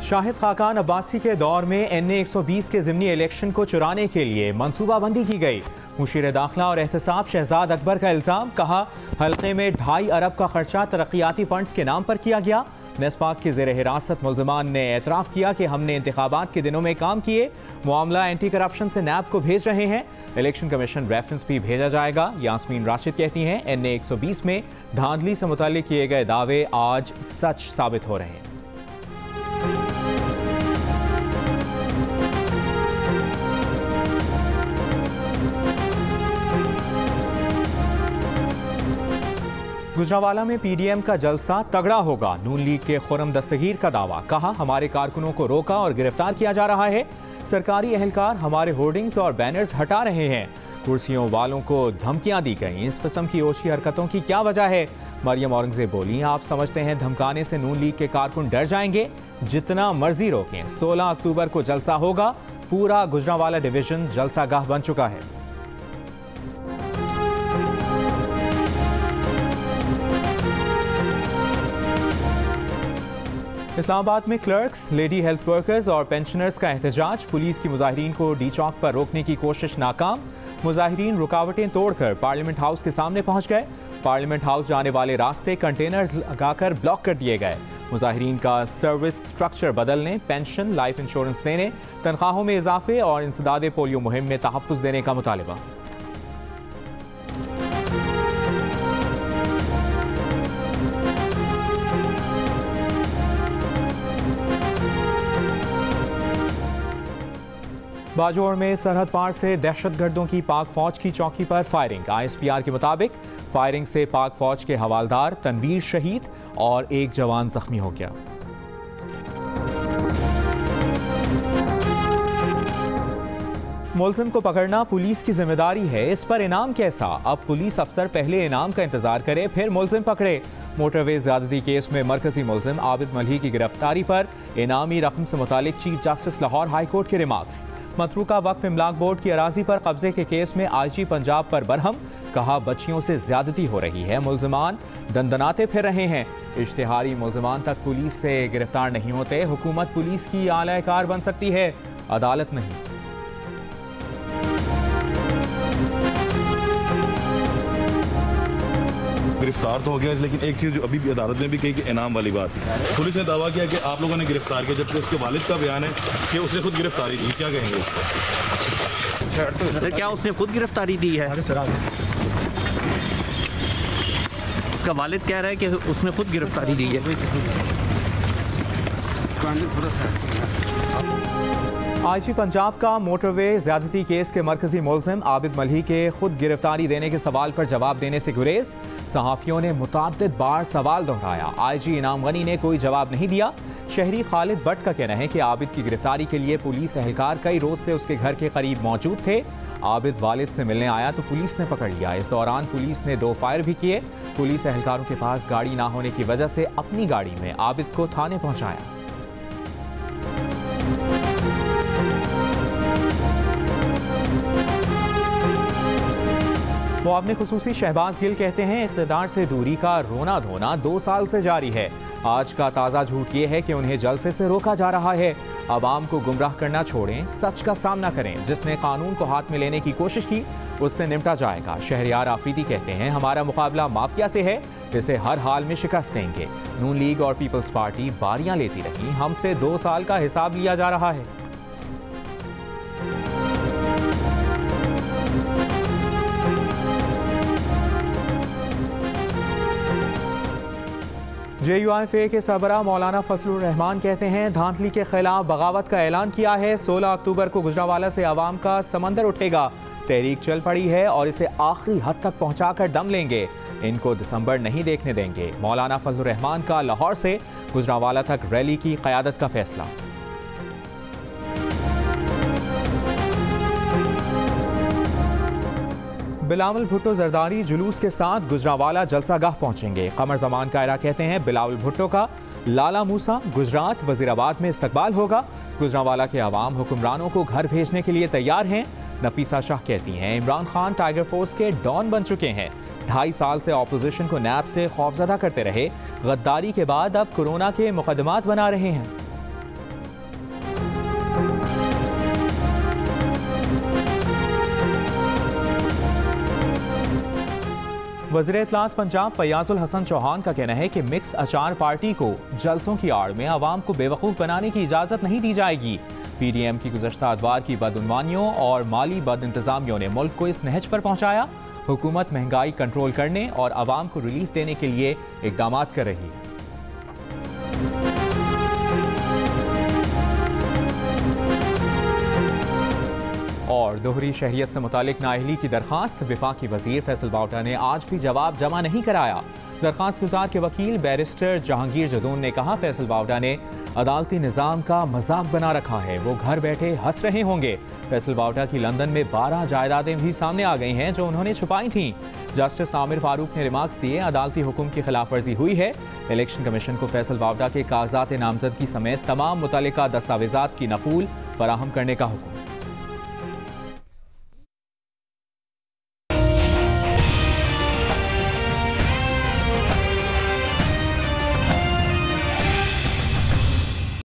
शाहिद खाकान अब्बासी के दौर में NA 120 के ज़िमनी इलेक्शन को चुराने के लिए मनसूबाबंदी की गई। मुशीर दाखिला और एहतसाब शहजाद अकबर का इल्ज़ाम, कहा हल्के में 2.5 अरब का खर्चा तरक्याती फंड्स के नाम पर किया गया। नेस्पाक के ज़ेर हिरासत मुल्ज़िमान ने एतराफ़ किया कि हमने इंतखाबात के दिनों में काम किए, मामला एंटी करप्शन से नैब को भेज रहे हैं, इलेक्शन कमीशन रेफरेंस भी भेजा जाएगा। यास्मीन राशिद कहती हैं NA 120 में धांधली से मुताल्लिक किए गए दावे आज सच साबित हो रहे हैं। गुजरांवाला में PDM का जलसा तगड़ा होगा, नून लीग के खुर्रम दस्तगीर का दावा, कहा हमारे कारकुनों को रोका और गिरफ्तार किया जा रहा है, सरकारी एहलकार हमारे होर्डिंग्स और बैनर्स हटा रहे हैं, कुर्सियों वालों को धमकियां दी गई, इस किस्म की ओछी हरकतों की क्या वजह है? मरियम औरंगजेब बोली, आप समझते हैं धमकाने से नून लीग के कारकुन डर जाएंगे? जितना मर्जी रोकें, 16 अक्टूबर को जलसा होगा। पूरा गुजरांवाला डिवीजन जलसागाह बन चुका है। इस्लामाबाद में क्लर्क्स, लेडी हेल्थ वर्कर्स और पेंशनर्स का एहतजाज, पुलिस की मुजाहिरीन को डी चौक पर रोकने की कोशिश नाकाम, मुजाहिरीन रुकावटें तोड़कर पार्लियामेंट हाउस के सामने पहुंच गए, पार्लियामेंट हाउस जाने वाले रास्ते कंटेनर्स लगाकर ब्लॉक कर दिए गए, मुजाहिरीन का सर्विस स्ट्रक्चर बदलने, पेंशन, लाइफ इंश्योरेंस देने, तनख्वाहों में इजाफे और इंसदादे पोलियो मुहिम में तहफ़्फ़ुज़ देने का मुतालिबा। बाजौर में सरहद पार से दहशतगर्दों की पाक फौज की चौकी पर फायरिंग, ISPR के मुताबिक फायरिंग से पाक फौज के हवालदार तनवीर शहीद और एक जवान जख्मी हो गया। मुलजिम को पकड़ना पुलिस की जिम्मेदारी है, इस पर इनाम कैसा? अब पुलिस अफसर पहले इनाम का इंतजार करे फिर मुलजिम पकड़े। मोटरवे ज्यादती केस में मरकजी मुलजिम आबिद मलही की गिरफ्तारी पर इनामी रकम से मुतालिक chief justice Lahore high court के रिमार्क्स। मतरूका वक्फ इमलाक बोर्ड की अराजी पर कब्जे के केस में IG पंजाब पर बरहम, कहा बच्चियों से ज्यादती हो रही है, मुलजिमान दंदनाते फिर रहे हैं, इश्तिहारी मुलजिमान तक पुलिस से गिरफ्तार नहीं होते, हुकूमत पुलिस की आलाकार बन सकती है, अदालत नहीं। गिरफ्तार तो हो गया, लेकिन एक चीज़ जो अभी भी अदालत ने भी कही कि इनाम वाली बात है। पुलिस ने दावा किया कि आप लोगों ने गिरफ्तार किया, जबकि उसके वालिद का बयान है कि उसने खुद गिरफ्तारी दी। क्या कहेंगे सर? क्या उसने खुद गिरफ्तारी दी है? उसका वालिद कह रहा है कि उसने खुद गिरफ्तारी दी है। IG पंजाब का मोटरवे ज्यादती केस के मरकजी मुलजिम आबिद मलही के खुद गिरफ्तारी देने के सवाल पर जवाब देने से गुरेज, सहाफ़ियों ने मुतअद्दिद बार सवाल दोहराया, IG इनाम गनी ने कोई जवाब नहीं दिया। शहरी खालिद भट्ट का कहना है कि आबिद की गिरफ्तारी के लिए पुलिस एहलकार कई रोज से उसके घर के करीब मौजूद थे। आबिद वालिद से मिलने आया तो पुलिस ने पकड़ लिया, इस दौरान पुलिस ने 2 फायर भी किए। पुलिस एहलकारों के पास गाड़ी ना होने की वजह से अपनी गाड़ी में आबिद को थाने पहुंचाया। मुआवने खुसूसी शहबाज गिल कहते हैं इक़्तिदार से दूरी का रोना धोना 2 साल से जारी है। आज का ताज़ा झूठ ये है कि उन्हें जलसे से रोका जा रहा है। अवाम को गुमराह करना छोड़ें, सच का सामना करें। जिसने कानून को हाथ में लेने की कोशिश की उससे निपटा जाएगा। शहरियार आफरीदी कहते हैं हमारा मुकाबला माफिया से है, इसे हर हाल में शिकस्त देंगे। नून लीग और पीपल्स पार्टी बारियां लेती रही, हमसे 2 साल का हिसाब लिया जा रहा है। JUIFA के सरबराह मौलाना फजलुर रहमान कहते हैं धांधली के खिलाफ बगावत का ऐलान किया है। 16 अक्टूबर को गुजरांवाला से आवाम का समंदर उठेगा। तहरीक चल पड़ी है और इसे आखिरी हद तक पहुंचाकर दम लेंगे। इनको दिसंबर नहीं देखने देंगे। मौलाना फजलुर रहमान का लाहौर से गुजरांवाला तक रैली की क़यादत का फैसला। बिलावल भुट्टो जरदारी जुलूस के साथ गुजरांवाला जलसागाह पहुंचेंगे। कमर जमान कायरा कहते हैं बिलावल भुट्टो का लाला मूसा गुजरात वजीराबाद में इस्तकबाल होगा। गुजरांवाला के अवाम हुक्मरानों को घर भेजने के लिए तैयार हैं। नफीसा शाह कहती हैं इमरान खान टाइगर फोर्स के डॉन बन चुके हैं। 2.5 साल से ऑपोजिशन को नैब से खौफजदा करते रहे, गद्दारी के बाद अब कोरोना के मुकदमात बना रहे हैं। वज़ीर इत्तलात पंजाब फयाजुल हसन चौहान का कहना है कि मिक्स अचार पार्टी को जलसों की आड़ में आवाम को बेवकूफ़ बनाने की इजाज़त नहीं दी जाएगी। PDM की गुज़श्ता अदवार की बदउनवानियों और माली बद इंतज़ामियों ने मुल्क को इस नहज पर पहुँचाया। हुकूमत महंगाई कंट्रोल करने और आवाम को रिलीफ देने के लिए इक़दाम कर रही है। और दोहरी शहरियत से मुतालिक नाअहली की दरख्वास्त वफाकी वज़ीर फैसल बावटा ने आज भी जवाब जमा नहीं कराया। दरख्वास्त गुजार के वकील बैरिस्टर जहांगीर जदून ने कहा, फैसल बावटा ने अदालती निज़ाम का मजाक बना रखा है, वो घर बैठे हंस रहे होंगे। फैसल बावटा की लंदन में 12 जायदादें भी सामने आ गई हैं जो उन्होंने छुपाई थीं। जस्टिस आमिर फारूक ने रिमार्क्स दिए, अदालती हुक्म की खिलाफ वर्जी हुई है। इलेक्शन कमीशन को फैसल बावटा के कागजात नामजदगी समेत तमाम मुतल्लिका दस्तावेजात की नकूल फराहम करने का हुक्म।